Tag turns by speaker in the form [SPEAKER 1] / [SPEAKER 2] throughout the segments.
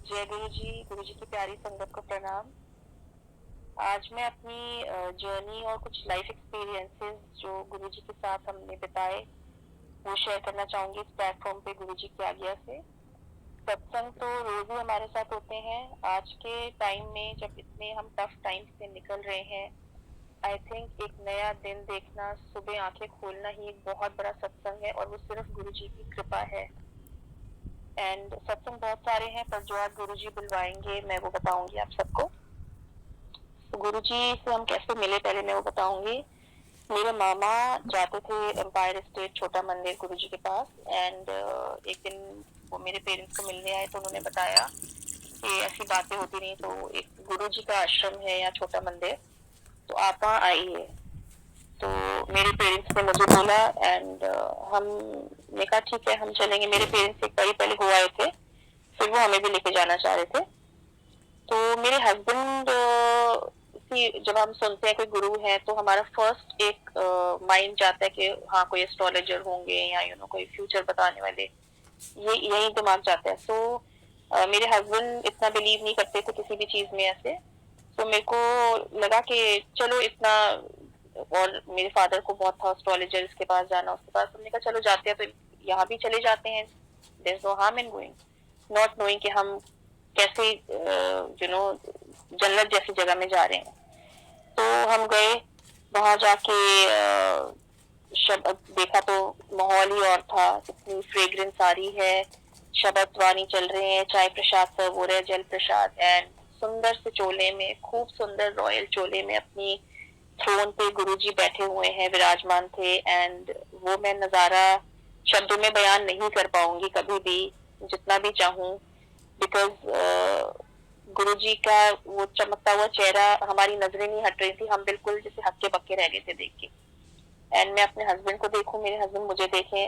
[SPEAKER 1] जय गुरु जी की प्यारी संगत को प्रणाम। आज मैं अपनी जर्नी और कुछ लाइफ एक्सपीरियंसेस जो गुरु जी के साथ हमने बिताए वो शेयर करना चाहूंगी इस प्लेटफॉर्म पे गुरु जी की आज्ञा से। सत्संग तो रोज ही हमारे साथ होते हैं। आज के टाइम में जब इतने हम टफ टाइम से निकल रहे हैं, आई थिंक एक नया दिन देखना, सुबह आंखें खोलना ही एक बहुत बड़ा सत्संग है और वो सिर्फ गुरु जी की कृपा है। एंड सत्संग बहुत सारे हैं पर जो आज गुरु जी बुलवाएंगे मैं वो बताऊंगी आप सबको। गुरु जी से हम कैसे मिले पहले मैं वो बताऊंगी। मेरे मामा जाते थे एम्पायर स्टेट छोटा मंदिर गुरु जी के पास। एंड एक दिन वो मेरे पेरेंट्स को मिलने आए तो उन्होंने बताया कि ऐसी बातें होती नहीं, तो एक गुरु जी का आश्रम है या छोटा मंदिर, तो आप वहाँ आइए। तो मेरे पेरेंट्स ने मुझे बोला एंड हमने कहा ठीक है हम चलेंगे। मेरे पेरेंट्स एक बार पहले हो आए थे, फिर वो हमें भी लेके जाना चाह रहे थे। तो मेरे हस्बैंड की जब हम सुनते हैं कोई गुरु है तो हमारा फर्स्ट एक माइंड जाता है कि हाँ कोई एस्ट्रोलॉजर होंगे या कोई फ्यूचर बताने वाले, ये यही दिमाग जाता है। सो मेरे हस्बैंड इतना बिलीव नहीं करते थे किसी भी चीज में ऐसे। तो मेरे को लगा कि चलो इतना, और मेरे फादर को बहुत था एस्ट्रोलॉजर के पास जाना, उसके पास हमने कहा चलो जाते हैं, तो यहाँ भी चले जाते हैं। There is no harm in going, not knowing कि हम कैसे जन्नत जैसी जगह में जा रहे हैं। तो हम गए, वहां जाके शब्द देखा तो माहौल ही और था। इतनी फ्रेग्रेंस आ रही है, शब्द वाणी चल रहे हैं, चाय प्रसाद सर्व हो रहे हैं, जल प्रसाद। एंड सुंदर से चोले में, खूब सुंदर रॉयल चोले में अपनी थ्रोन पे गुरुजी बैठे हुए हैं, विराजमान थे। एंड वो मैं नजारा शब्दों में बयान नहीं कर पाऊंगी कभी भी, जितना भी चाहूँ। बिकॉज गुरु जी का वो चमकता हुआ चेहरा, हमारी नजरें नहीं हट रही थी, हम बिल्कुल जैसे हक्के बक्के रह गए थे देख के। एंड मैं अपने हस्बैंड को देखूं, मेरे हस्बैंड मुझे देखे,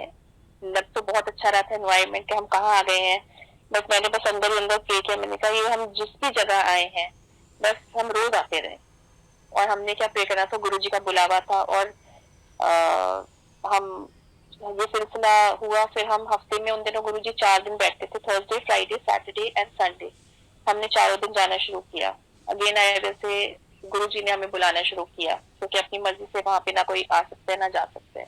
[SPEAKER 1] लग तो बहुत अच्छा रहा था एनवायरमेंट कि हम कहाँ आ गए हैं। बस मैंने बस अंदर ही अंदर प्रे किया, मैंने कहा ये हम जिस भी जगह आए हैं बस हम रोज आते रहे। और हमने क्या प्रे करना था, गुरु जी का बुलावा था। और हम ये सिलसिला हुआ। फिर हम हफ्ते में उन दिनों गुरुजी 4 दिन बैठते थे, Thursday Friday Saturday and Sunday. हमने चारों दिन जाना शुरू किया। अगेन आए वैसे गुरु जी ने हमें बुलाना शुरू किया, क्योंकि अपनी मर्जी से वहां पे ना कोई आ सकते है ना जा सकते है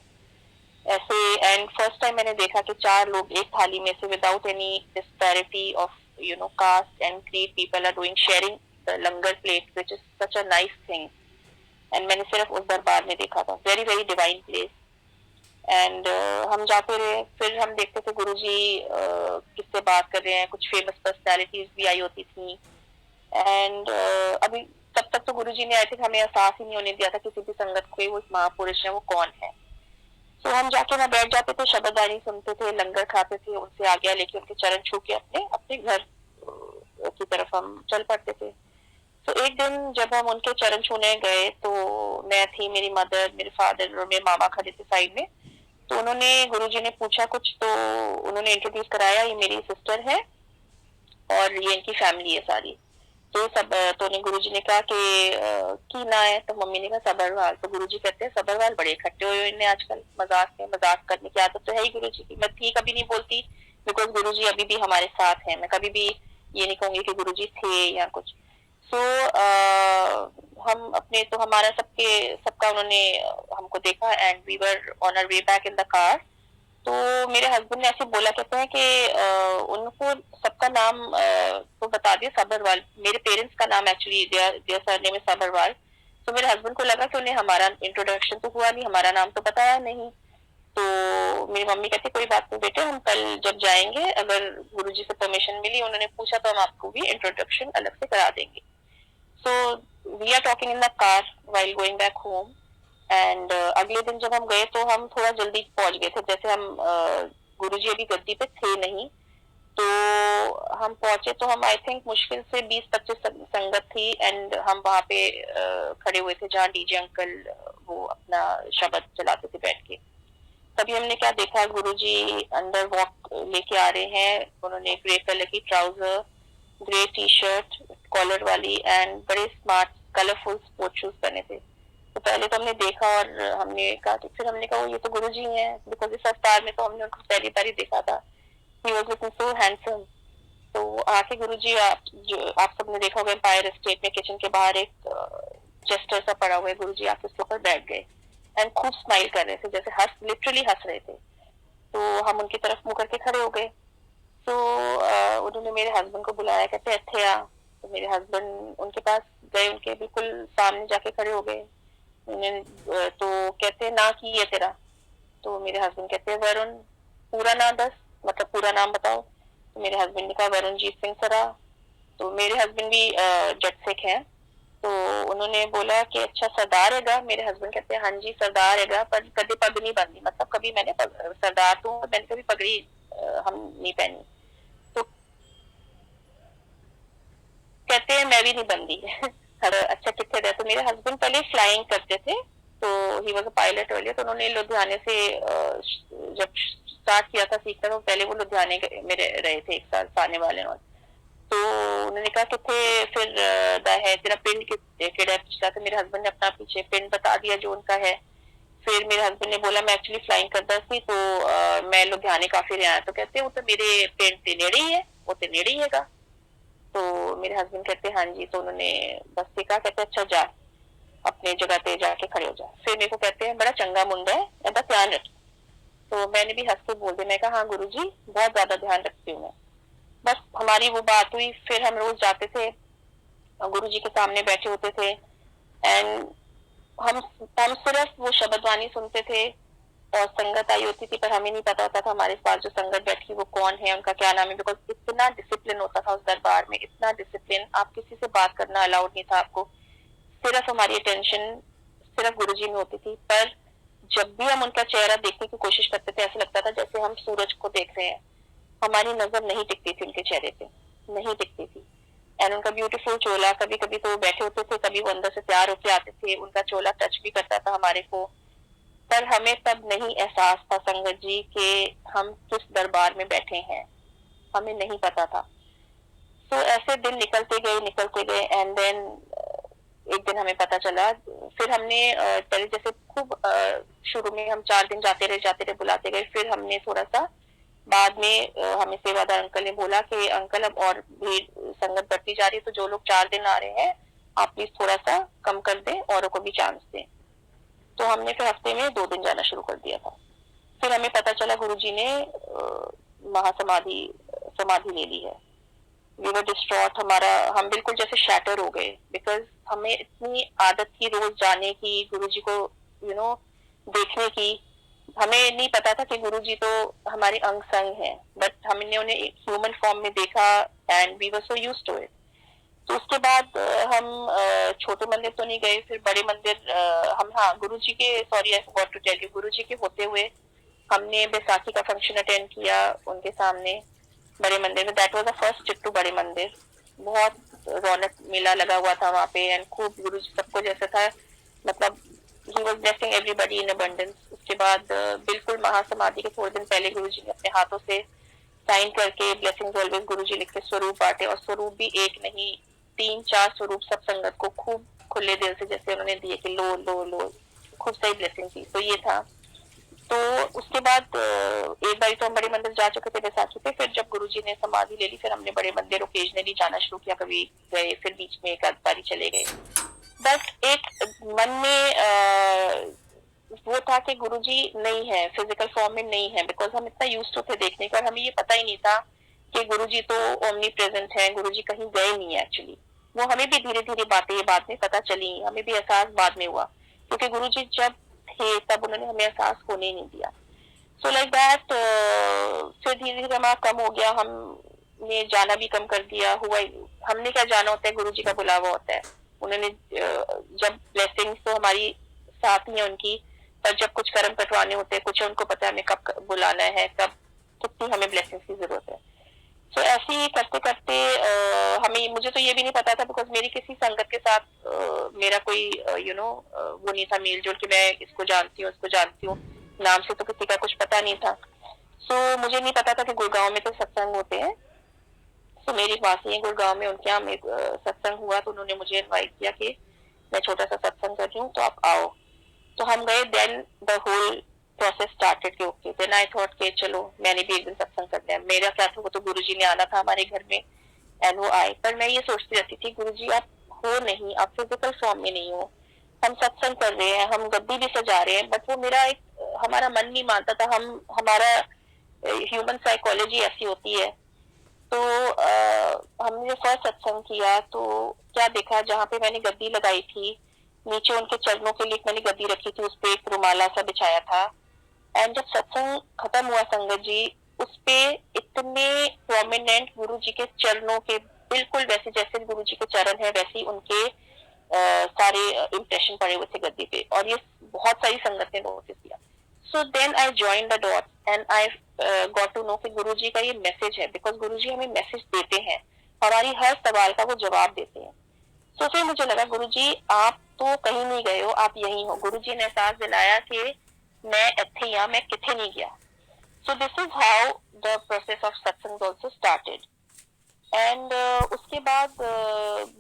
[SPEAKER 1] ऐसे। एंड फर्स्ट टाइम मैंने देखा कि 4 लोग एक थाली में से without any disparity of caste and creed people are doing sharing the langar plate, which is such a nice thing. And मैंने सिर्फ उस दरबार में देखा था, very very divine place. And हम जाते रहे। फिर हम देखते थे गुरुजी किससे बात कर रहे हैं, कुछ फेमस पर्सनालिटीज भी आई होती थी। एंड अभी तब तक तो गुरुजी ने आई थिंक हमें एहसास ही नहीं होने दिया था किसी भी संगत को वो महापुरुष है वो कौन है। तो हम जाके ना बैठ जाते थे, शब्दवाणी सुनते थे, लंगर खाते थे, उनसे आज्ञा लेके उनके चरण छू के अपने अपने घर की तरफ हम चल पड़ते थे। तो एक दिन जब हम उनके चरण छूने गए तो मैं थी, मेरी मदर, मेरे फादर और मेरे मामा खड़े थे साइड में। तो उन्होंने गुरुजी ने पूछा कुछ, तो उन्होंने इंट्रोड्यूस कराया, ये मेरी सिस्टर है और ये इनकी फैमिली है सारी। तो सब तो ने गुरुजी ने कहा कि की ना है, तो मम्मी ने कहा सबरवाल। तो गुरुजी कहते हैं सबरवाल बड़े इकट्ठे हुए इन्हें आजकल, मजाक में मजाक करने की आदत तो है ही गुरुजी की। मैं थी कभी नहीं बोलती, बिकॉज गुरुजी अभी भी हमारे साथ हैं। मैं कभी भी ये नहीं कहूंगी कि गुरुजी थे या कुछ। सो हम अपने तो हमारा सबके सबका उन्होंने हमको देखा and we were on our way back in the car. तो मेरे हस्बैंड ने ऐसे बोला, कहते हैं कि उनको सबका नाम तो बता दिया सबरवाल। मेरे पेरेंट्स का नाम एक्चुअली देयर सरनेम है सबरवाल। तो मेरे हस्बैंड को लगा कि उन्हें हमारा इंट्रोडक्शन तो हुआ नहीं, हमारा नाम तो बताया नहीं। तो मेरी मम्मी कहती कोई बात नहीं बेटे, हम कल जब जाएंगे अगर गुरुजी से परमिशन मिली, उन्होंने पूछा तो हम आपको भी इंट्रोडक्शन अलग से करा देंगे। So we are talking in the car while going back home. And अगले दिन जब हम गए तो हम थोड़ा जल्दी पहुंच गए थे, जैसे हम गुरुजी अभी गद्दी पे थे नहीं। तो हम पहुंचे तो हम आई थिंक मुश्किल से 20-25 संगत थी। एंड हम वहां पे खड़े हुए थे जहाँ डीजे अंकल वो अपना शब्द चलाते थे बैठ के। तभी हमने क्या देखा, गुरुजी अंडर वॉक लेके आ रहे हैं। उन्होंने ग्रे कलर की trouser, grey T shirt collar वाली एंड बड़े स्मार्ट कलरफुल स्पोर्ट शूज पहने थे। तो पहले तो हमने देखा और हमने कहा, तो फिर हमने कहा ये तो गुरुजी हैं, बिकॉज इस अवतार में तो हमने उनको पहली बार ही देखा था। He was looking so handsome. तो आके गुरुजी, आप सबने देखा होगा एम्पायर स्टेट में किचन के बाहर एक चेस्टर सा पड़ा हुआ है, गुरुजी आके उसके ऊपर बैठ गए एंड खूब स्माइल कर रहे थे, जैसे लिटरली हंस रहे थे। तो हम उनकी तरफ मुंह करके खड़े हो गए। तो उन्होंने मेरे हस्बैंड को बुलाया, कहते अच्छे आ। तो मेरे हस्बैंड उनके पास गए, उनके बिल्कुल सामने जाके खड़े हो गए। तो कहते ना की है तेरा? तो मेरे हस्बैंड कहते हैं वरुण। पूरा नाम दस, मतलब पूरा नाम बताओ। तो मेरे हस्बैंड ने कहा वरुणजीत सिंह सरा। तो मेरे हस्बैंड भी जट सिख हैं। तो उन्होंने बोला कि अच्छा सरदार हैगा? मेरे हस्बैंड कहते हैं हाँ जी सरदार हैगा, पर कभी पग नहीं बांधी, मतलब कभी मैंने सरदार तो मैंने कभी पगड़ी हम नहीं पहनी। तो कहते हैं मैं भी नहीं बंदी। अच्छा कितने रहे? तो मेरे हस्बैंड पहले फ्लाइंग करते थे, तो ही वॉज अ पायलट अर्लियर। तो उन्होंने लुधियाने से जब स्टार्ट किया था सीखना, तो पहले वो लुधियाने में रहे थे 1 साल आने वाले। और तो उन्होंने कहा कितने फिर है तेरा पिंड केड़ा पिछला? तो मेरे हस्बैंड ने अपना पीछे पिंड बता दिया जो उनका है। फिर मेरे हस्बैंड ने बोला मैं एक्चुअली फ्लाइंग करता सी, तो मैं लुधियाने काफी रहा। तो कहते वो तो मेरे पिंड ते नेड़े ही है, वो तो नेड़े ही हैगा। तो मेरे हस्बैंड कहते हाँ जी। तो उन्होंने बस से कहा, कहते अच्छा जा अपने जगह पे जाके खड़े हो जा। फिर मेरे को कहते हैं बड़ा चंगा मुंडा है, ऐसा ध्यान रख। तो मैंने भी हंस के बोल दिया, मैं कहा हाँ गुरुजी बहुत ज्यादा ध्यान रखती हूँ मैं। बस हमारी वो बात हुई। फिर हम रोज जाते थे, गुरुजी के सामने बैठे होते थे एंड हम हम सिर्फ वो शब्दवाणी सुनते थे। और संगत आई होती थी, पर हमें नहीं पता होता था हमारे पास जो संगत बैठी वो कौन है, उनका क्या नाम है। बिकॉज इतना डिसिप्लिन होता था उस दरबार में, इतना डिसिप्लिन, आप किसी से बात करना अलाउड नहीं था आपको। सिर्फ हमारी अटेंशन सिर्फ गुरुजी में होती थी। पर जब भी हम उनका चेहरा देखने की कोशिश करते थे, ऐसा लगता था जैसे हम सूरज को देख रहे हैं। हमारी नजर नहीं टिकती थी उनके चेहरे पे, नहीं टिकती थी। एंड उनका ब्यूटीफुल चोला, कभी कभी तो बैठे होते थे, कभी वो अंदर से तैयार होके आते थे, उनका चोला टच भी करता था हमारे को। पर हमें तब नहीं एहसास था संगत जी कि हम किस दरबार में बैठे हैं, हमें नहीं पता था। तो ऐसे दिन निकलते गए एंड देन एक दिन हमें पता चला। फिर हमने पहले जैसे खूब शुरू में हम 4 दिन जाते रहे बुलाते गए। फिर हमने थोड़ा सा बाद में हमें सेवादार अंकल ने बोला कि अंकल अब और भी संगत बढ़ती जा रही है, तो जो लोग 4 दिन आ रहे हैं आप प्लीज थोड़ा सा कम कर दें, औरों को भी चांस दें। तो हमने फिर हफ्ते में 2 दिन जाना शुरू कर दिया था। फिर हमें पता चला गुरुजी ने महासमाधि समाधि ले ली है। वी वर डिस्ट्रॉट, हमारा हम बिल्कुल जैसे शैटर हो गए। बिकॉज हमें इतनी आदत थी रोज जाने की, गुरुजी को देखने की। हमें नहीं पता था कि गुरुजी तो हमारे अंग संग हैं, बट हमने उन्हें एक ह्यूमन फॉर्म में देखा and we were so used to it. तो उसके बाद हम छोटे मंदिर तो नहीं गए, फिर बड़े मंदिर हम, हाँ गुरुजी के, sorry I forgot to tell you, Guruji के होते हुए हमने बैसाखी का फंक्शन अटेंड किया उनके सामने बड़े मंदिर में। That was the first trip to बड़े मंदिर। बहुत रौनक मेला लगा हुआ था वहाँ पे एंड खूब गुरुजी सबको जैसा था, मतलब he was blessing everybody in abundance. उसके बाद बिल्कुल महासमाधि के थोड़े दिन पहले गुरुजी ने अपने हाथों से साइन करके ब्लेसिंग्स ऑलवेज गुरुजी लिख के स्वरूप बांटे। और स्वरूप भी एक नहीं 3-4 स्वरूप सब संगत को खूब खुले दिल से जैसे उन्होंने दिए कि लो लो लो, खूब सही ब्लेसिंग थी। तो ये था। तो उसके बाद एक बार तो हम बड़े मंदिर जा चुके थे बैसाखी पे। फिर जब गुरुजी ने समाधि ले ली, फिर हमने बड़े मंदिर ओकेजनली जाना शुरू किया, कभी गए, फिर बीच में एक आध बारी चले गए। बस एक मन में वो था कि गुरुजी नहीं है, फिजिकल फॉर्म में नहीं है। बिकॉज हम इतना यूज्ड टू थे देखने का, हमें ये पता ही नहीं था कि गुरुजी तो ओमनी प्रेजेंट है, गुरुजी कहीं गए नहीं है एक्चुअली। वो हमें भी धीरे धीरे बातें ये बाद में पता चली, हमें भी एहसास बाद में हुआ, क्योंकि गुरुजी जब थे तब उन्होंने हमें एहसास होने ही नहीं दिया। सो लाइक दैट फिर धीरे धीरे हमारा कम हो गया, हमने जाना भी कम कर दिया। हुआ हमने क्या जाना होता है, गुरुजी का बुलावा होता है। उन्होंने जब ब्लेसिंग्स तो हमारी साथ ही है उनकी, पर जब कुछ कर्म कटवाने होते हैं, कुछ उनको पता है हमें कब बुलाना है, कब कितनी हमें ब्लेसिंग्स की जरूरत है। तो ऐसे ही करते करते हमें, मुझे तो ये भी नहीं पता था बिकॉज मेरी किसी संगत के साथ मेरा कोई वो नहीं था मेल जोल कि मैं इसको जानती हूँ उसको जानती हूँ, नाम से तो किसी का कुछ पता नहीं था। मुझे नहीं पता था कि गुड़गांव में तो सत्संग होते हैं। मेरी मासी है गुड़गांव में, उनके यहाँ सत्संग हुआ, तो उन्होंने मुझे इनवाइट किया कि मैं छोटा सा सत्संग कर रही हूँ तो आप आओ। तो हम गए। Then the whole process started कि देन आई थॉट कि चलो मैंने भी एक दिन सत्संग करना है। मेरा क्या था, वो तो गुरुजी ने आना था हमारे घर में, एंड वो आए, पर मैं ये सोचती रहती थी गुरुजी आप हो नहीं, आप फिजिकल फॉर्म में नहीं हो, हम सत्संग कर रहे हैं, हम गद्दी भी सजा रहे हैं, बट वो मेरा एक हमारा मन नहीं मानता था। हम हमारा ह्यूमन साइकोलॉजी ऐसी होती है। तो हमने फर्स्ट सत्संग किया तो क्या देखा, जहाँ पे मैंने गद्दी लगाई थी नीचे उनके चरणों के लिए मैंने गद्दी रखी थी, उस पे एक रुमाला सा बिछाया था। एंड जब सत्संग खत्म हुआ संगत जी, उस पे इतने प्रोमिनेंट गुरु जी के चरणों के बिल्कुल वैसे जैसे गुरु जी के चरण है वैसे उनके सारे इम्प्रेशन पड़े हुए थे गद्दी पे, और ये बहुत सारी संगत ने नोटिस किया। So then I join the dot and I got to know कि गुरु जी का ये मैसेज है, बिकॉज गुरु जी हमें मैसेज देते हैं, हमारी हर सवाल का वो जवाब देते हैं। तो फिर मुझे लगा गुरु जी आप तो कहीं नहीं गए हो, आप यही हो। गुरु जी ने एहसास दिलाया कि मैं इत्थे हाँ, मैं किथे नहीं गया। So this is how the process of सत्संग ऑल्सो स्टार्टेड। एंड उसके बाद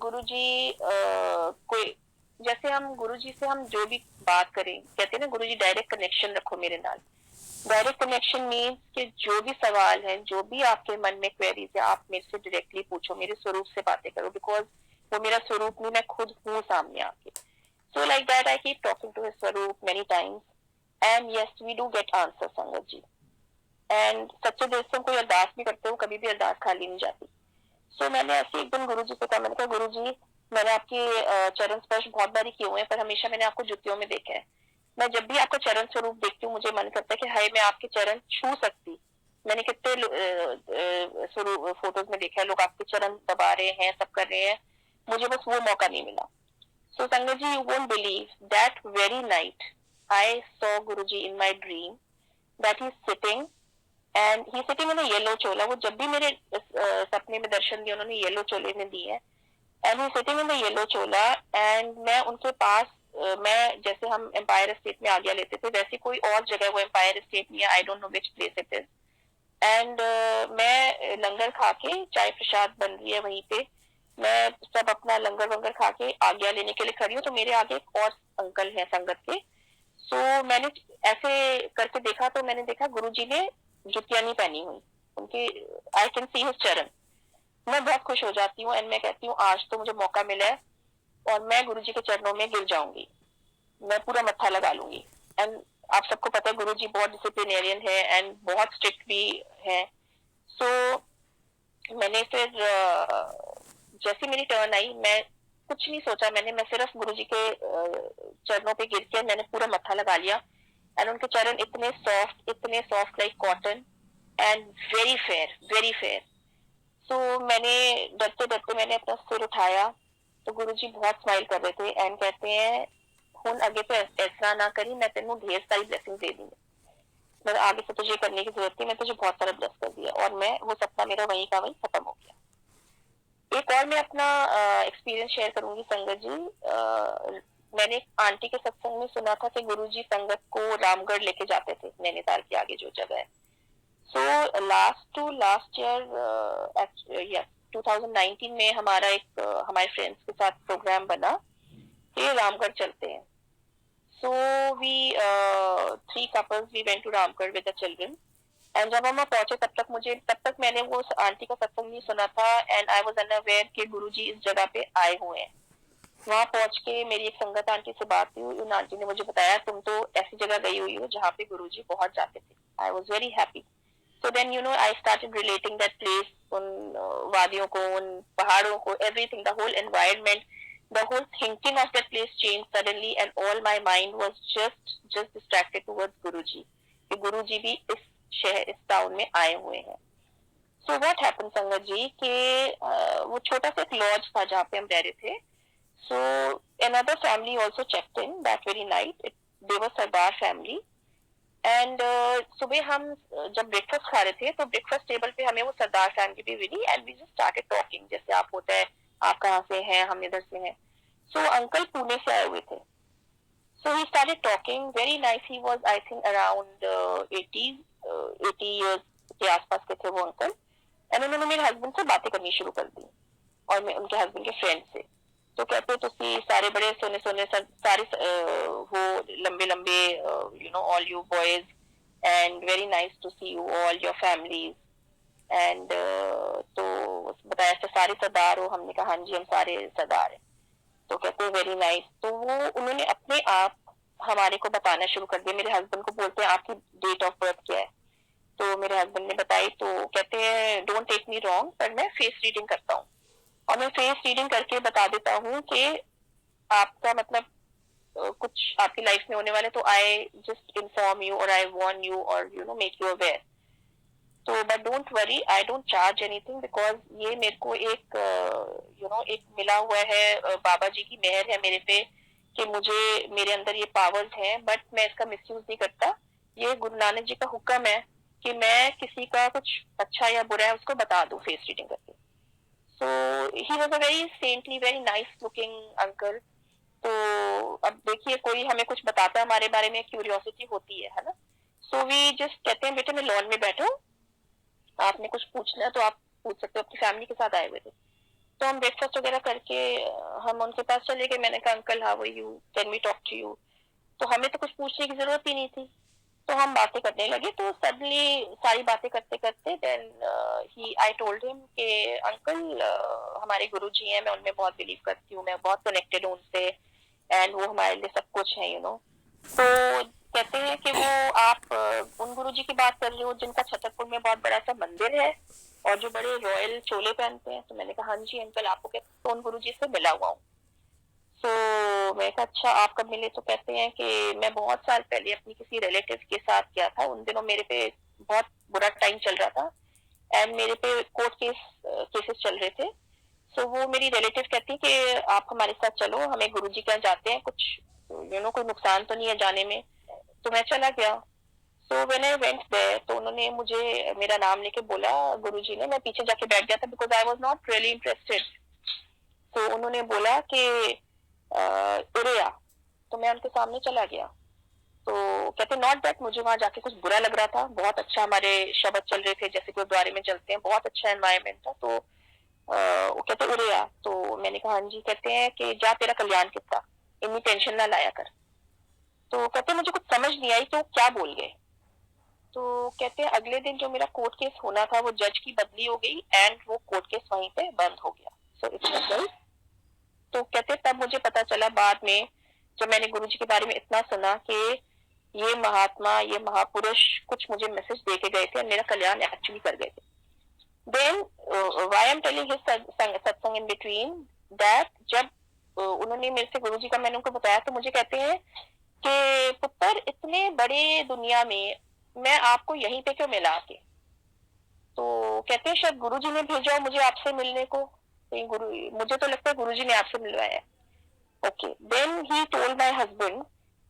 [SPEAKER 1] गुरुजी कोई जैसे हम गुरुजी से हम जो भी बात करें, कहते हैं ना गुरुजी डायरेक्ट कनेक्शन रखो मेरे नाल। डायरेक्ट कनेक्शन मीन्स कि जो भी सवाल है, जो भी आपके मन में क्वेरीज है, आप मेरे से डायरेक्टली पूछो, मेरे स्वरूप से बातें करो, बिकॉज वो मेरा स्वरूप नहीं, मैं खुद हूँ सामने आके। So like that I keep talking to his swaroop many times, and yes we do get answer sangat ji. And सच्चे दिल से कोई अरदास भी करते हो, कभी भी अरदास खाली नहीं जाती। सो मैंने ऐसे एक दिन गुरु जी से कहा, मैंने कहा गुरु जी मैंने आपके चरण स्पर्श बहुत बारी किए हुए हैं, पर हमेशा मैंने आपको जुतियों में देखा है। मैं जब भी आपका चरण स्वरूप देखती हूँ मुझे मन करता है कि हाय मैं आपके चरण छू सकती। मैंने कितने स्वरूप फोटोज में देखा है, लोग आपके चरण दबा रहे हैं, सब कर रहे हैं, मुझे बस वो मौका नहीं मिला। So sangat ji you won't believe that very night I saw guru ji in my dream that he is sitting and he sitting in yellow chola. वो जब भी मेरे सपने में दर्शन दिए उन्होंने येलो चोले में दिए है, and he sitting in the yellow Chola. And मैं उनके पास मैं जैसे हम एम्पायर स्टेट में आज्ञा लेते थे वैसे कोई और जगह वो एम्पायर स्टेट में, I don't know which place it is. And मैं लंगर खा के, चाय प्रसाद बन रही है वहीं पे, मैं सब अपना लंगर वंगर खा के आज्ञा लेने के लिए खड़ी हूँ, तो मेरे आगे एक और अंकल है संगत के। सो मैंने ऐसे करके देखा तो मैंने देखा गुरु जी ने जुतियां नहीं पहनी हुई उनकी, आई कैन सी हिज चरण। मैं बहुत खुश हो जाती हूँ एंड मैं कहती हूँ आज तो मुझे मौका मिला है और मैं गुरु जी के चरणों में गिर जाऊंगी, मैं पूरा मत्था लगा लूंगी। एंड आप सबको पता है गुरु जी बहुत डिसिप्लिनेरियन है एंड बहुत स्ट्रिक्ट भी है। सो मैंने फिर जैसे मेरी टर्न आई, मैं कुछ नहीं सोचा, मैं सिर्फ गुरु जी के चरणों पे गिर के मैंने पूरा मत्था लगा लिया। एंड उनके चरण इतने soft like cotton and very fair, very fair. So मैंने डरते डरते मैंने अपना सिर उठाया तो गुरुजी बहुत स्माइल कर रहे थे एंड कहते हैं हुन आगे तो ऐसा ना करी, मैं तेन ढेर सारी ब्लेसिंग दे दी, मैं आगे से तुझे करने की जरूरत थी, मैं तुझे बहुत सारा ब्लेस कर दिया। और मैं वो सपना मेरा वहीं का वहीं खत्म हो गया। एक और मैं अपना एक्सपीरियंस शेयर करूंगी संगत जी। मैंने एक आंटी के सत्संग में सुना था कि गुरुजी संगत को रामगढ़ लेके जाते थे, नैनीताल के आगे जो जगह है। So last year, yes, 2019 में हमारा एक हमारे फ्रेंड्स के साथ प्रोग्राम बना कि रामगढ़ चलते हैं। So we three couples we went to Ramgarh with the children. And जब हम पहुंचे तब तक मैंने वो आंटी का सत्संग नहीं सुना था एंड आई वाज अनअवेयर कि गुरुजी इस जगह पे आए हुए हैं। वहां पहुंच के मेरी एक संगत आंटी से बात हुई, उन आंटी ने मुझे बताया तुम तो ऐसी जगह गई हुई हो जहाँ पे गुरुजी पहुंच जाते थे। I was very happy. So then, I started relating that place, उन वादियों को, उन पहाड़ों को, everything, the whole environment, the whole thinking of that place changed suddenly, and all my mind was just distracted towards Guruji. कि Guruji भी इस शहर, इस टाउन में आए हुए हैं। So what happened संगत जी कि वो छोटा सा एक लॉज था जहाँ पे हम रह रहे थे। So another family also checked in that very night. They were Sardar family. And सुबह हम जब ब्रेकफास्ट खा रहे थे तो ब्रेकफास्ट टेबल पे हमें वो सरदार फैमिली भी मिली and we just started talking, जैसे आप होता है आप कहाँ से हैं, हम इधर से हैं। सो अंकल पुणे से आए हुए थे। So he started talking, very nice. He was I think around 80 years के आसपास के थे वो अंकल। एंड उन्होंने मेरे हस्बैंड से बातें करनी शुरू कर दी और मैं उनके हस्बैंड के फ्रेंड से। तो कहते तुसी सारे बड़े सोने सोने सारे हो लंबे लंबे all you boys and very nice to see you all your families. And तो बताया ऐसे सारे सरदार हो? हमने कहा हाँ जी हम सारे सरदार हैं। तो कहते हैं वेरी नाइस। तो वो उन्होंने अपने आप हमारे को बताना शुरू कर दिया। मेरे हस्बैंड को बोलते हैं आपकी डेट ऑफ बर्थ क्या है? तो मेरे हस्बैंड ने बताई। तो कहते हैं डोंट टेक मी रॉन्ग, पर मैं फेस रीडिंग करता हूँ और मैं फेस रीडिंग करके बता देता हूँ कि आपका मतलब कुछ आपकी लाइफ में होने वाले। तो आई जस्ट इन्फॉर्म यू और आई वार्न यू और you know make you aware. तो but don't worry, I don't charge anything because ये मेरे को एक एक मिला हुआ है, बाबा जी की मेहर है मेरे पे कि मुझे मेरे अंदर ये पावर्स हैं, बट मैं इसका मिसयूज नहीं करता। ये गुरु नानक जी का हुक्म है कि मैं किसी का कुछ अच्छा या बुरा है उसको बता दूं फेस रीडिंग करके। So he was a very saintly very nice looking uncle. तो अब देखिए कोई हमें कुछ बताता है हमारे बारे में, क्यूरियोसिटी होती है ना। सो वी जस्ट कहते हैं बेटे मैं लॉन में बैठा हूँ, आपने कुछ पूछना है तो आप पूछ सकते हो। अपनी फैमिली के साथ आए हुए थे। तो हम ब्रेकफास्ट वगैरह करके हम उनके पास चले गए। मैंने कहा uncle how are you, can we talk to you? तो हमें तो कुछ पूछने की जरूरत ही नहीं थी। तो हम बातें करने लगे। तो सडनली सारी बातें करते करते देन ही आई टोल्ड हिम कि अंकल हमारे गुरुजी हैं, मैं उनमें बहुत बिलीव करती हूँ, मैं बहुत कनेक्टेड हूँ उनसे एंड वो हमारे लिए सब कुछ है तो कहते हैं कि वो आप उन गुरुजी की बात कर रहे हो जिनका छतरपुर में बहुत बड़ा सा मंदिर है और जो बड़े रॉयल चोले पहनते हैं? तो मैंने कहा हाँ जी अंकल आपको कहते तो उन गुरुजी से मिला हुआ हूँ। तो मैं कहा अच्छा आप कब मिले? तो कहते हैं कि मैं बहुत साल पहले अपनी किसी रिलेटिव के साथ गया था। उन दिनों मेरे पे बहुत बुरा टाइम चल रहा था एंड मेरे पे कोर्ट केसेस चल रहे थे। सो वो मेरी रिलेटिव कहती कि आप हमारे साथ चलो, हमें गुरुजी के यहाँ जाते हैं, कुछ कोई नुकसान तो नहीं है जाने में। तो मैं चला गया। So when I went there तो उन्होंने मुझे मेरा नाम लेके बोला गुरुजी ने। मैं पीछे जाके बैठ गया था because I was not really interested. तो उन्होंने बोला कि उरे आ। तो मैं उनके सामने चला गया। तो कहते नॉट दैट मुझे वहां जाके कुछ बुरा लग रहा था, बहुत अच्छा हमारे शब्द चल रहे थे जैसे गुरुद्वारे में चलते हैं, बहुत अच्छा एनवायरमेंट था। तो वो कहते उरे आ। तो मैंने कहा हाँ जी। कहते हैं कि जा तेरा कल्याण कितना, इतनी टेंशन ना लाया कर। तो कहते मुझे कुछ समझ नहीं आई तो क्या बोल गए। तो कहते हैं अगले दिन जो मेरा कोर्ट केस होना था वो जज की बदली हो गई एंड वो कोर्ट केस वहीं पे बंद हो गया। सो इट्स तो कहते तब मुझे पता चला बाद में जब मैंने गुरुजी के बारे में इतना सुना कि ये महात्मा ये महापुरुष कुछ मुझे मैसेज दे के गए थे और मेरा कल्याण एक्चुअली कर गए थे। Then why I am telling his satsang in between that जब उन्होंने मेरे से गुरुजी का मैंने उनको बताया तो मुझे कहते हैं कि पुत्र इतने बड़े दुनिया में मैं आपको यहीं पे क्यों मिला के? तो कहते हैं शायद गुरुजी ने भेजा मुझे आपसे मिलने को। तो गुरु मुझे तो लगता है गुरुजी ने आपसे मिलवाया है। Okay then he told my husband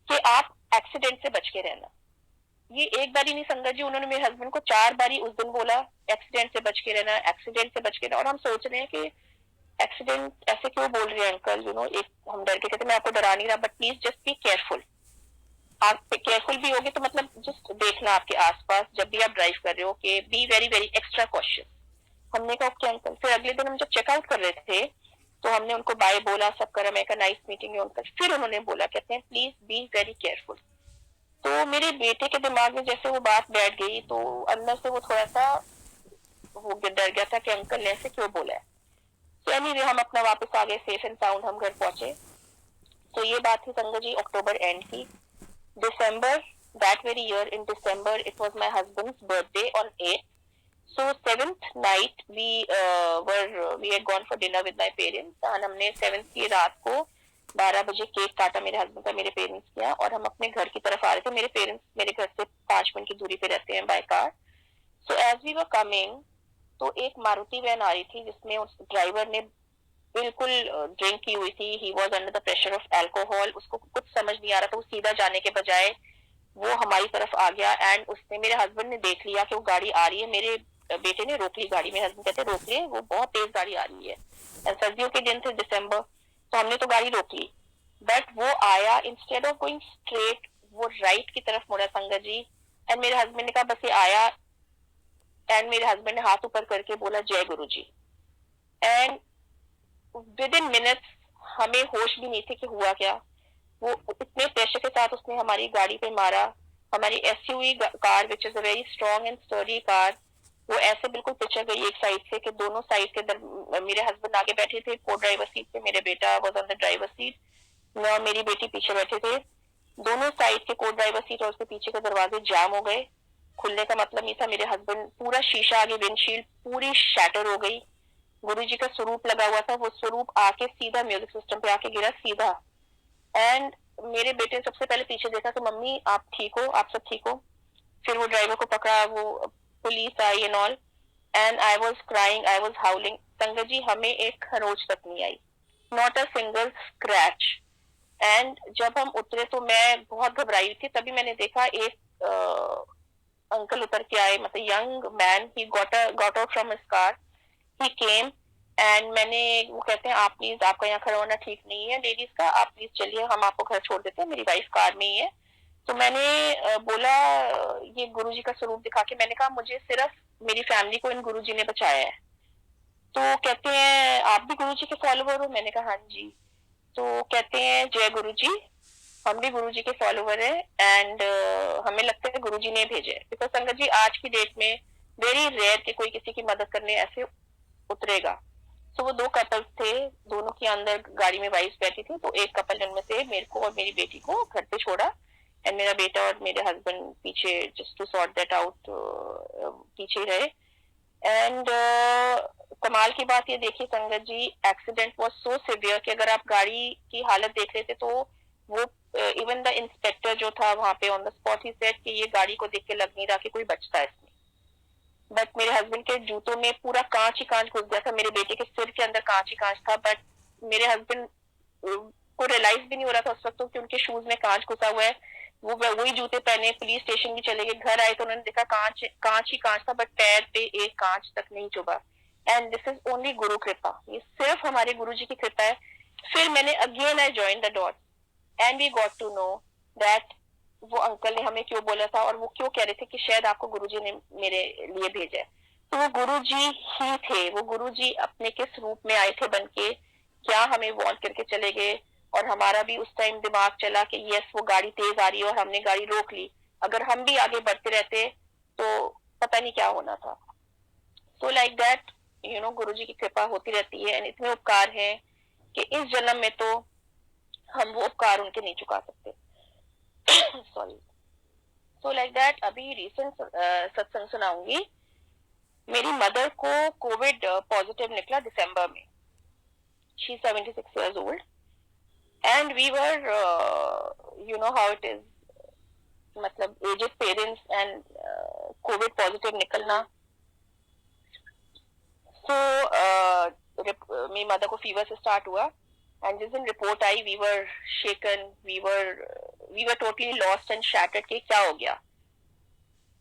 [SPEAKER 1] कि आप एक्सीडेंट से बच के रहना। ये एक बार ही नहीं संगत जी, उन्होंने मेरे हस्बैंड को 4 बारी उस दिन बोला एक्सीडेंट से बच के रहना, एक्सीडेंट से बच के रहना। और हम सोच रहे हैं कि एक्सीडेंट ऐसे क्यों बोल रहे हैं अंकल, एक हम डर के कहते मैं आपको डरा नहीं रहा but please just be careful. आप केयरफुल भी होगे तो मतलब जस्ट देखना आपके आसपास जब भी आप ड्राइव कर रहे हो कि be very very extra cautious. हमने कहा ओके अंकल। फिर अगले दिन हम जब चेकआउट कर रहे थे तो हमने उनको बाय बोला, सब करा। मैं कहा नाइस मीटिंग यू अंकल। फिर उन्होंने बोला कहते हैं प्लीज बी वेरी केयरफुल। तो मेरे बेटे के दिमाग में जैसे वो बात बैठ गई तो अंदर से वो थोड़ा सा वो डर गया था कि अंकल ने ऐसे क्यों बोला है। तो एनीवे हम अपना वापस आ गए सेफ एंड साउंड, हम घर पहुंचे। तो ये बात थी संगत जी अक्टूबर एंड की। December, that very year in December, it was my husband's birthday on 8th. So 7th night we had gone for dinner with my parents and हमने 7th की रात को 12 बजे केक काटा मेरे हस्बैंड का, मेरे पेरेंट्स किया और हम अपने घर की तरफ आ रहे थे। मेरे पेरेंट्स मेरे घर से 5 मिनट की दूरी पे रहते हैं by car. So as we were coming तो एक मारुति वैन आ रही थी जिसमें उस ड्राइवर ने बिल्कुल ड्रिंक की हुई थी। He was under the pressure of alcohol. उसको कुछ समझ नहीं आ रहा था। वो सीधा जाने के बजाय वो हमारी तरफ आ गया एंड उसने मेरे हस्बैंड ने देख लिया कि वो गाड़ी आ रही है। मेरे बेटे ने रोक ली गाड़ी। मेरे हस्बैंड कहते रोक लिए, वो बहुत तेज गाड़ी आ रही है। सर्दियों के दिन थे दिसंबर। तो हमने तो गाड़ी रोक ली बट वो आया इंस्टेड ऑफ गोइंग स्ट्रेट वो राइट की तरफ मुड़ा संगत जी। एंड मेरे हस्बैंड ने कहा बस ये आया एंड मेरे हस्बैंड ने हाथ ऊपर करके बोला जय गुरु जी। एंड विद इन मिनट्स हमें होश भी नहीं थे कि हुआ क्या। वो इतने प्रेशर के साथ उसने हमारी गाड़ी पे मारा। हमारी SUV car which is a very strong and sturdy car वो ऐसे बिल्कुल पिक्चर गई एक साइड से कि दोनों साइड के मेरे हस्बैंड आगे बैठे थे को ड्राइवर सीट पे, मेरे बेटा was on the driver seat, मैं और मेरी बेटी पीछे बैठे थे। दोनों साइड के को ड्राइवर सीट और उसके पीछे के दरवाजे जाम हो गए। खुलने का मतलब नहीं था। मेरे हस्बैंड पूरा शीशा आगे विंडशील्ड पूरी शैटर हो गई। गुरु जी का स्वरूप लगा हुआ था, वो स्वरूप आके सीधा म्यूजिक सिस्टम पे आके गिरा सीधा। एंड मेरे बेटे ने सबसे पहले पीछे देखा कि मम्मी आप ठीक हो, आप सब ठीक हो। फिर वो ड्राइवर को पकड़ा, वो पुलिस आई and all, and I was crying, I was howling. Sangat ji हमें एक खरोच तक नहीं आई, not a single scratch. And जब हम उतरे तो मैं बहुत घबराई थी। तभी मैंने देखा एक अंकल उतर के आए, मतलब young man, he got out from his car, he came and मैंने, वो कहते हैं आप प्लीज, आपका यहाँ खड़ा होना ठीक नहीं है लेडीज का, आप प्लीज चलिए, हम आपको घर छोड़ देते हैं, मेरी वाइफ कार में ही है। तो मैंने बोला ये गुरुजी का स्वरूप दिखा के मैंने कहा मुझे सिर्फ मेरी फैमिली को इन गुरुजी ने बचाया है। तो कहते हैं आप भी गुरुजी के फॉलोवर हो? मैंने कहा हाँ जी। तो कहते हैं जय गुरुजी, हम भी गुरुजी के फॉलोवर हैं एंड हमें लगता है गुरुजी ने भेजे। बिकॉज संगत जी आज की डेट में वेरी रेयर कि कोई किसी की मदद करने ऐसे उतरेगा। तो वो दो कपल्स थे, दोनों के अंदर गाड़ी में वाइफ बैठी थी। तो एक कपल उनमें से मेरे को और मेरी बेटी को घर पे छोड़ा एंड मेरा बेटा और मेरे हस्बैंड पीछे just to sort that out पीछे रहे। एंड कमाल की बात ये देखिए संगत जी, एक्सीडेंट वाज सो सिवियर कि अगर आप गाड़ी की हालत देख रहे थे तो वो इवन द इंस्पेक्टर जो था वहां पे on the spot he said कि ये गाड़ी को देख के लग नहीं रहा कि कोई बचता है इसमें। बट मेरे हस्बैंड के जूतों में पूरा कांच ही कांच घुस गया था, मेरे बेटे के सिर के अंदर कांच ही कांच था। बट मेरे हस्बैंड को रियलाइज भी नहीं हो रहा था उस वक्त कि उनके शूज में कांच घुसा हुआ है। वो वही जूते पहने पुलिस स्टेशन भी चले गए, घर आए तो उन्होंने देखा कांच कांच ही कांच था, बट पैर पे एक कांच तक नहीं चुभा। एंड दिस इज ओनली गुरु कृपा, ये सिर्फ हमारे गुरु जी की कृपा है। फिर मैंने again I join the dot and we got to know that वो अंकल ने हमें क्यों बोला था और वो क्यों कह रहे थे कि शायद आपको गुरुजी ने मेरे लिए भेजा है। तो वो गुरुजी ही थे, वो गुरुजी अपने किस रूप में आए थे बन के, क्या हमें वॉर्न करके चले गए। और हमारा भी उस टाइम दिमाग चला कि यस वो गाड़ी तेज आ रही है और हमने गाड़ी रोक ली, अगर हम भी आगे बढ़ते रहते तो पता नहीं क्या होना था। So like that you know Guruji की कृपा होती रहती है एंड इतने उपकार हैं कि इस जन्म में तो हम वो उपकार उनके नहीं चुका सकते। सॉरी। सो लाइक दैट अभी रिसेंट सत्संग सुनाऊंगी। मेरी मदर को कोविड पॉजिटिव निकला दिसंबर में। She 76 years old and we were you know how it is, मतलब aged parents and covid positive निकलना। सो मेरी मदर को फीवर से स्टार्ट हुआ एंड जिस दिन रिपोर्ट आई we were shaken, we were totally lost and shattered कि क्या हो गया।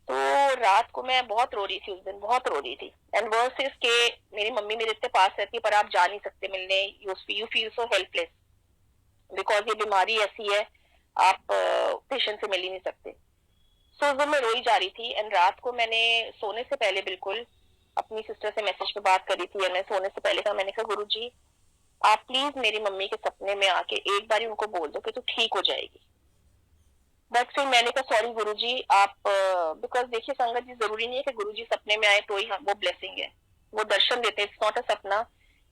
[SPEAKER 1] तो रात को मैं बहुत रो रही थी, उस दिन बहुत रो रही थी। एंड वर्स इज के मेरी मम्मी मेरे इतने पास रहती है पर आप जा नहीं सकते मिलने, you feel so helpless because ये बीमारी ऐसी है, आप पेशेंट से मिल ही नहीं सकते। सो उस दिन मैं रोई जा रही थी एंड रात को मैंने सोने से पहले बिल्कुल अपनी सिस्टर से मैसेज पे बात करी थी। मैं सोने से पहले कहा, मैंने कहा गुरुजी आप प्लीज मेरी मम्मी के सपने में आके एक बार उनको बोल दो कि तू ठीक हो जाएगी। बट फिर मैंने कहा सॉरी गुरुजी आप, बिकॉज देखिए संगत जी जरूरी नहीं है कि गुरुजी सपने में आए तो ही वो ब्लेसिंग है, वो दर्शन देते हैं, इट्स नॉट अ सपना।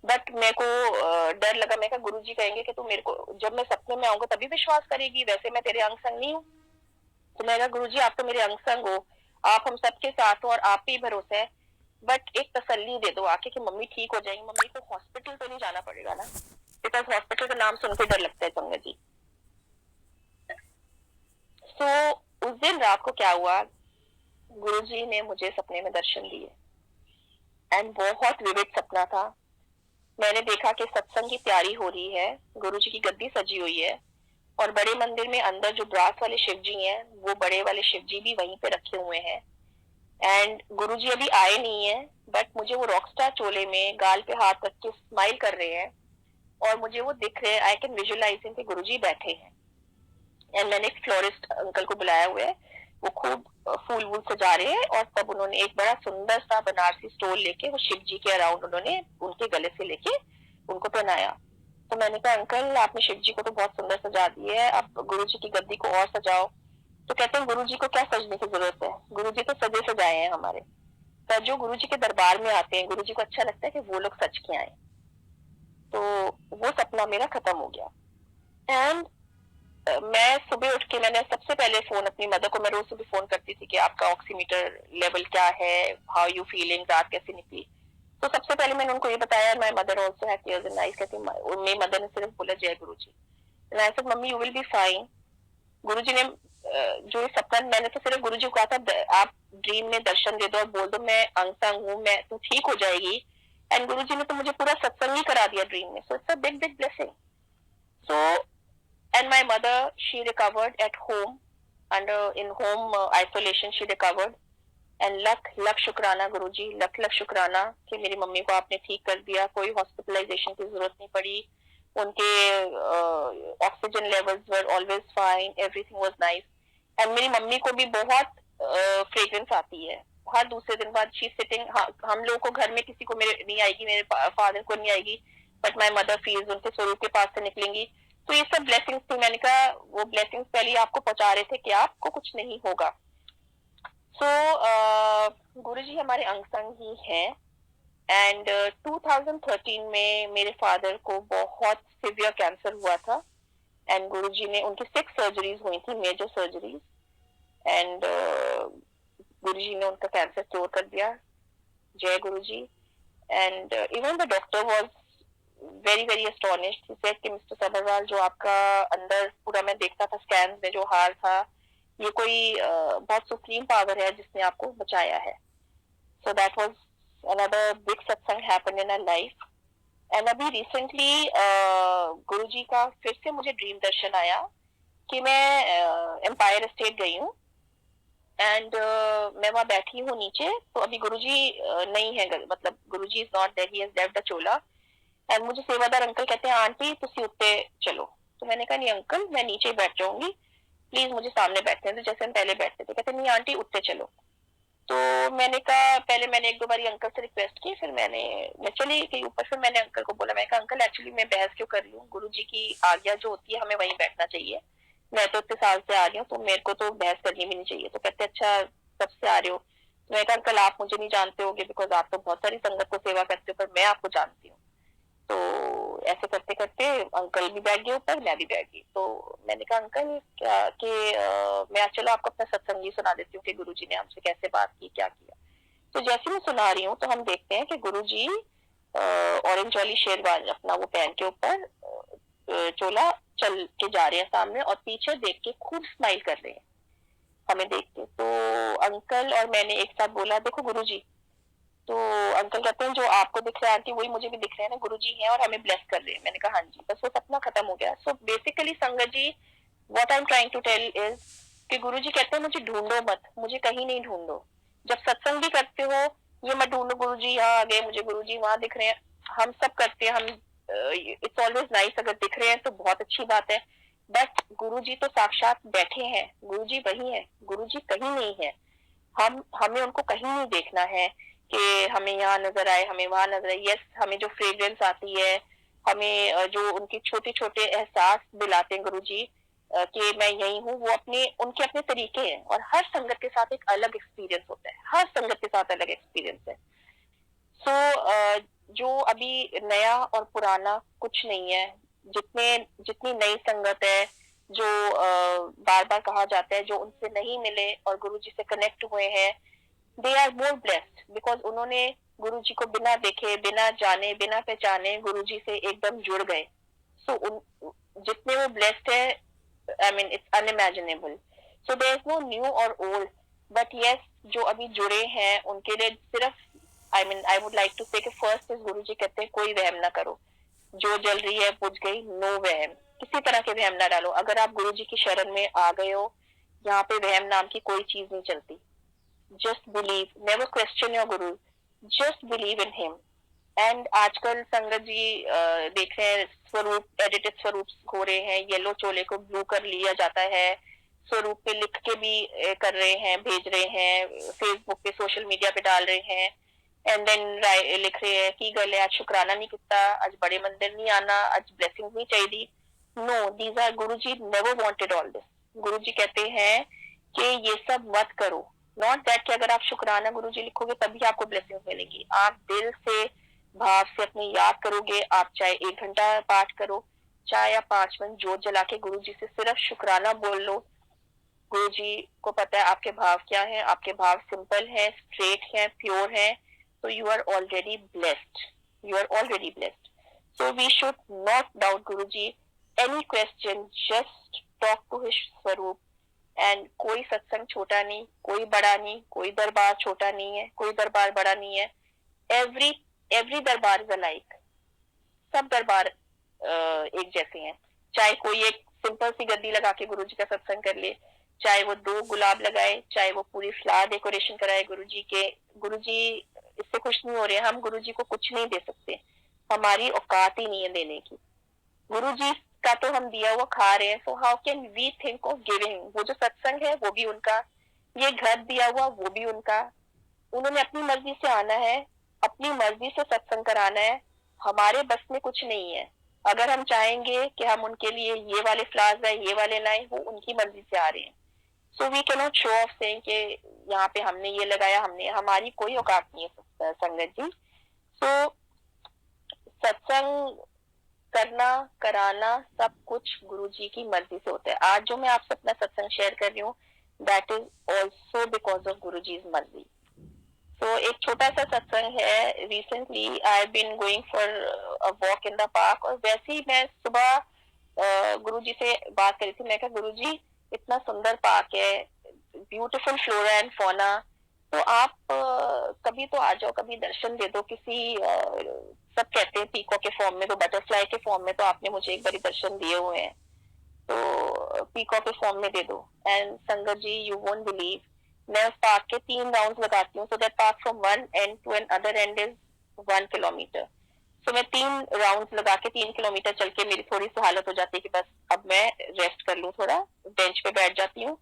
[SPEAKER 1] बट मेरे को डर लगा, मैं कहा गुरुजी कहेंगे कि तू मेरे को जब मैं सपने में आऊंगा तभी विश्वास करेगी, वैसे मैं तेरे अंग संग नहीं हूँ। तो मैं कहा गुरुजी आप तो मेरे अंग संग हो, आप हम सबके साथ हो और आप पे ही भरोसा है, बट एक तसल्ली दे दो आके कि मम्मी ठीक हो जाएंगी, मम्मी को हॉस्पिटल तो नहीं जाना पड़ेगा ना, बिकॉज हॉस्पिटल का नाम सुन के डर लगता है संगत जी। सो उस दिन रात को क्या हुआ, गुरुजी ने मुझे सपने में दर्शन दिए एंड बहुत विविड सपना था। मैंने देखा कि सत्संग की तैयारी हो रही है, गुरुजी की गद्दी सजी हुई है और बड़े मंदिर में अंदर जो ब्रास वाले शिव जी हैं वो बड़े वाले शिव जी भी वहीं पे रखे हुए हैं। एंड गुरुजी अभी आए नहीं है बट मुझे वो रॉकस्टार चोले में गाल पे हाथ रख के स्माइल कर रहे हैं और मुझे वो दिख रहे हैं, आई कैन विजुअलाइज कि गुरुजी बैठे हैं। एंड मैंने एक फ्लोरिस्ट अंकल को बुलाया हुआ है, वो खूब फूल वूल सजा रहे हैं और तब उन्होंने एक बड़ा सुंदर सा बनारसी स्टोल लेके वो शिव जी के अराउंड उन्होंने उनके गले से लेके उनको पहनाया। तो मैंने कहा अंकल आपने शिव जी को तो बहुत सुंदर सजा दी है, आप गुरु जी की गद्दी को और सजाओ। तो कहते हैं गुरु जी को क्या सजने की जरूरत है, गुरु जी तो सजे सजाए हैं हमारे। पर जो गुरुजी के दरबार में आते हैं, गुरुजी को अच्छा लगता है कि वो लोग सच के आए। तो वो सपना मेरा खत्म हो गया। एंड मैं सुबह उठ के मैंने सबसे पहले फोन अपनी मदर को, मैं रोज सुबह फोन करती थी कि आपका ऑक्सीमीटर लेवल क्या है, हाउ यू फीलिंग, रात कैसे निकली। तो सबसे पहले मैंने उनको ये बताया, my mother also had tears in eyes, कहती मेरी मदर ने सिर्फ बोला जय Guruji. And I said mummy you will be fine. Guruji ने जो ये सपना, मैंने तो सिर्फ गुरुजी को कहा था आप ड्रीम में दर्शन दे दो और बोल दो मैं अंग हूँ, मैं तू ठीक हो जाएगी। एंड गुरुजी ने तो मुझे पूरा सत्संग ही करा दिया ड्रीम में। So it's a big big blessing. So and my mother, she recovered at home, under in home isolation she recovered. And लख शुक्राना गुरुजी, लख शुक्राना कि मेरी मम्मी को आपने ठीक कर दिया, कोई हॉस्पिटलाइजेशन की जरूरत नहीं पड़ी, उनके oxygen levels were always fine, everything was nice. And मेरी मम्मी को भी बहुत फ्रेग्रेंस आती है, हर दूसरे दिन बाद शी सिटिंग, हम लोगों को घर में किसी को मेरे नहीं आएगी, मेरे फादर को नहीं आएगी, बट माई मदर फील्स उनके स्वरूप के पास से निकलेंगी। तो ये सब ब्लेसिंग्स थी। मैंने कहा वो ब्लेसिंग्स पहले आपको पहुंचा रहे थे कि आपको कुछ नहीं होगा। सो गुरुजी हमारे अंग संग ही हैं। एंड 2013 में मेरे फादर को बहुत सिवियर कैंसर हुआ था। एंड गुरुजी ने, उनकी 6 सर्जरीज हुई थी, मेजर सर्जरीज। एंड गुरुजी ने उनका कैंसर क्योर कर दिया। जय Guruji. And even the doctor was very very astonished. He said कि मिस्टर सबरवाल, जो आपका अंदर पूरा मैं देखता था स्कैन में जो हार था, ये कोई बहुत सुप्रीम पावर है जिसने आपको बचाया है। So that was another big satsang happened in our life. And अभी रिसेंटली गुरुजी का फिर से मुझे ड्रीम दर्शन आया कि मैं एम्पायर एस्टेट गई हूँ। एंड मैं वहां बैठी हूँ नीचे, तो अभी गुरुजी नहीं है, मतलब Guruji is not there, he has left the chola. And मुझे सेवादार अंकल कहते हैं आंटी तुसी उत्ते चलो। तो मैंने कहा नहीं अंकल, मैं नीचे ही बैठ जाऊंगी, प्लीज मुझे सामने बैठने दो जैसे हम पहले बैठते थे। कहते नहीं आंटी उत्ते चलो। तो मैंने कहा, पहले मैंने 1-2 बार अंकल से रिक्वेस्ट की, फिर मैं चली गई ऊपर। फिर मैंने अंकल को बोला, मैं कहा अंकल एक्चुअली मैं बहस क्यों कर रही हूँ, गुरुजी की आज्ञा जो होती है हमें वहीं बैठना चाहिए, मैं तो इतने साल से आ रही हूँ तो मेरे को तो बहस करनी भी नहीं चाहिए। तो कहते अच्छा कब से आ रहे हो। तो मैं कहा अंकल आप मुझे नहीं जानते होगे, बिकॉज आप तो बहुत सारी संगत को सेवा करते हो, पर मैं आपको जानती हूँ। तो ऐसे करते करते अंकल भी बैठ गए ऊपर, मैं भी बैठ गई। तो मैंने कहा अंकल क्या कि मैं चलो आपको अपना सत्संगी सुना देती हूँ कि गुरुजी ने हमसे कैसे बात की, क्या किया। तो जैसे मैं सुना रही हूँ तो हम देखते हैं कि गुरुजी ऑरेंज वाली शेरवानी अपना वो पहन के ऊपर चोला चल के जा रहे हैं सामने, और पीछे देख के खूब स्माइल कर रहे हैं हमें देख के। तो अंकल और मैंने एक साथ बोला देखो गुरुजी। तो अंकल कहते हैं जो आपको दिख रहा है आंटी वही मुझे भी दिख रहा है ना, गुरुजी हैं और हमें ब्लेस कर रहे हैं। मैंने कहा हाँ जी। बस वो सपना खत्म हो गया। So basically sangat ji, what I am trying to tell is कि गुरुजी कहते हैं मुझे ढूंढो मत, मुझे कहीं नहीं ढूंढो। जब सत्संग भी करते हो ये मत ढूंढो गुरुजी यहाँ आ गए, मुझे गुरुजी वहां दिख रहे हैं। हम सब करते हैं, हम इट्स ऑलवेज नाइस, अगर दिख रहे हैं तो बहुत अच्छी बात है, बट गुरुजी तो साक्षात बैठे हैं, गुरुजी वही है, गुरुजी कहीं नहीं है। हमें उनको कहीं नहीं देखना है कि हमें यहाँ नजर आए, हमें वहां नजर आए। यस, हमें जो फ्रेग्रेंस आती है, हमें जो उनके छोटे छोटे एहसास दिलाते हैं गुरुजी कि मैं यही हूँ, वो अपने उनके अपने तरीके हैं। और हर संगत के साथ एक अलग एक्सपीरियंस होता है, हर संगत के साथ अलग एक्सपीरियंस है। सो जो अभी नया और पुराना कुछ नहीं है, जितनी नई संगत है, जो बार बार कहा जाता है, जो उनसे नहीं मिले और गुरुजी से कनेक्ट हुए हैं, they are more blessed, because उन्होंने गुरुजी को बिना देखे, बिना जाने, बिना पहचाने गुरुजी से एकदम जुड़ गए। सो जितने वो ब्लेस्ड है, I mean it's unimaginable. So there is no new और ओल्ड, बट यस जो अभी जुड़े हैं उनके लिए सिर्फ आई वुड लाइक टू से कि फर्स्ट इज गुरुजी कहते हैं कोई वहम ना करो, जो जल रही है बुझ गई, नो वहम, किसी तरह के वहम ना डालो। अगर आप गुरुजी की शरण में आ गए हो, यहाँ पे वहम नाम की कोई चीज नहीं चलती। Just believe, never question your guru, just believe in him. And आजकल संगत जी देख रहे हैं स्वरूप, एडिटेड स्वरूप हो रहे हैं, येलो चोले को ब्लू कर लिया जाता है, स्वरूप पे लिख के भी कर रहे हैं, भेज रहे हैं, फेसबुक पे सोशल मीडिया पे डाल रहे हैं। एंड देन लिख रहे हैं की गल है आज शुक्राना नहीं किता, आज बड़े मंदिर नहीं आना, आज ब्लेसिंग नहीं चाहिए। No, these are, Guruji never wanted all this. Guruji कहते हैं कि ये सब मत करो, नॉट दैट कि अगर आप शुक्राना गुरुजी लिखोगे तभी आपको ब्लेसिंग मिलेगी। आप दिल से भाव से अपनी याद करोगे, आप चाहे 1 घंटा पाठ करो, चाहे आप 5 मिनट जोत जला के गुरुजी से सिर्फ शुक्राना बोल लो। गुरुजी को पता है आपके भाव क्या है, आपके भाव सिंपल है, स्ट्रेट है, प्योर है, तो you are already blessed, you are already blessed. So we should not doubt Guruji, any question just talk to his swaroop. And कोई सत्संग छोटा नहीं, कोई बड़ा नहीं, कोई दरबार छोटा नहीं है, कोई दरबार बड़ा नहीं है। एवरी एवरी दरबार इज अलाइक, सब दरबार एक जैसे हैं। चाहे कोई एक सिंपल सी गद्दी लगा के गुरुजी का सत्संग कर ले, चाहे वो 2 गुलाब लगाए, चाहे वो पूरी फ्लावर डेकोरेशन कराए गुरुजी के, गुरुजी इससे खुश नहीं हो रहे, हम गुरुजी को कुछ नहीं दे सकते, हमारी औकात ही नहीं है देने की। गुरुजी का तो हम दिया हुआ खा रहे हैं, so how can we think of giving. वो जो सत्संग है वो भी उनका, ये घर दिया हुआ वो भी उनका, उन्होंने अपनी मर्जी से आना है, अपनी मर्जी से सत्संग कराना है, हमारे बस में कुछ नहीं है। अगर हम चाहेंगे कि हम उनके लिए ये वाले फ्लावर्स लाए, ये वाले लाए, वो उनकी मर्जी से आ रहे हैं। So we can not show off saying कि यहाँ पे हमने ये लगाया, हमने, हमारी कोई औकात नहीं है संगत जी। सो सत्संग करना, कराना, सब कुछ गुरुजी की मर्जी से होता है। आज जो मैं आपसे अपना सत्संग शेयर कर रही हूँ, that is also because of गुरुजी's मर्जी। तो एक छोटा सा सत्संग है। Recently I have been going for a walk in the park, और वैसे ही मैं सुबह गुरुजी से बात करी थी। मैं कहा गुरुजी इतना सुंदर पार्क है, ब्यूटीफुल फ्लोरा एंड फौना, तो आप कभी तो आ जाओ, कभी दर्शन दे दो किसी सब कहते हैं पीकॉक के फॉर्म में, तो बटरफ्लाई के फॉर्म में तो आपने मुझे एक बारी दर्शन दिए हुए हैं, तो पीकॉक के फॉर्म में दे दो। एंड संगत जी, यू वोंट बिलीव, मैं उस पार्क के 3 राउंड लगाती हूँ, so that park from one end to another end is 1 kilometre. सो मैं 3 राउंड लगा के 3 किलोमीटर चल के मेरी थोड़ी सी हालत हो जाती है कि बस अब मैं रेस्ट कर लूँ, थोड़ा बेंच पे बैठ जाती हूँ।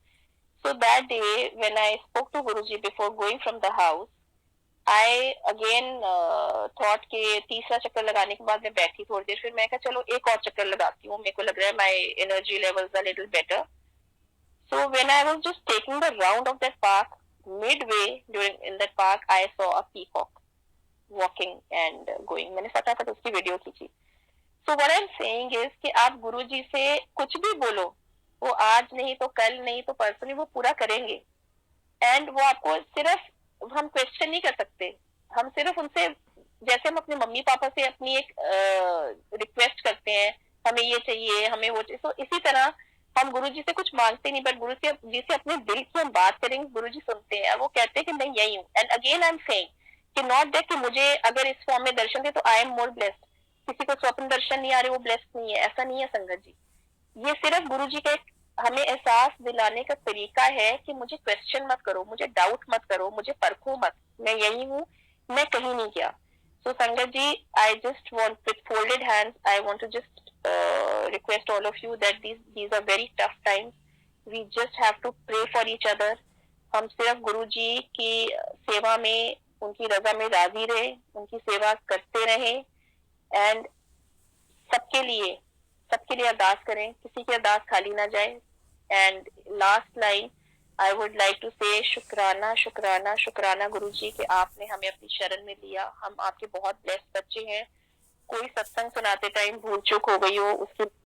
[SPEAKER 1] So that day when I spoke to Guruji before going from the house, I again thought के तीसरा चक्कर लगाने के बाद मैं बैठी थोड़ी देर, फिर मैं कहा चलो एक और चक्कर लगाती हूँ, मेरे को लग रहा है my energy levels are little better. So when I was just taking the round of that park, midway during in that park, I saw a peacock walking and going. मैंने फटाफट उसकी वीडियो खींची। So what I'm saying is कि आप गुरुजी से कुछ भी बोलो, वो आज नहीं तो कल नहीं तो परसों नहीं, वो पूरा करेंगे। एंड वो आपको सिर्फ, हम क्वेश्चन नहीं कर सकते, हम सिर्फ उनसे, जैसे हम अपने मम्मी पापा से अपनी एक रिक्वेस्ट करते हैं, हमें ये चाहिए, हमें वो चाहिए, तो इसी तरह हम गुरुजी से कुछ मांगते नहीं, बट गुरु जी से अपने दिल की हम बात करेंगे, गुरुजी सुनते हैं, वो कहते हैं कि मैं यही हूँ। And again I am saying कि नॉट दैट कि मुझे अगर इस फॉर्म में दर्शन दे तो आई एम मोर ब्लेस्ड, किसी को स्वप्न दर्शन नहीं आ रहे वो ब्लेस्ड नहीं है, ऐसा नहीं है संगत जी। ये सिर्फ गुरुजी का एक हमें एहसास दिलाने का तरीका है कि मुझे क्वेश्चन मत करो, मुझे डाउट मत करो, मुझे परखो मत, मैं यही हूँ, मैं कहीं नहीं गया। So sangat ji, I just want with folded hands, I want to just request all of you that these are very tough times. We just have to pray for each other. हम सिर्फ गुरुजी की सेवा में, उनकी रजा में राजी रहे, उनकी सेवा करते रहे, एंड सबके लिए अरदास करें, किसी की अरदास खाली ना जाए। And last line I would like to say, shukrana शुक्राना शुक्राना गुरुजी कि आपने हमें अपनी शरण में लिया, हम आपके बहुत ब्लेस्ड बच्चे हैं। कोई सत्संग सुनाते टाइम भूल चूक हो गई हो, उसकी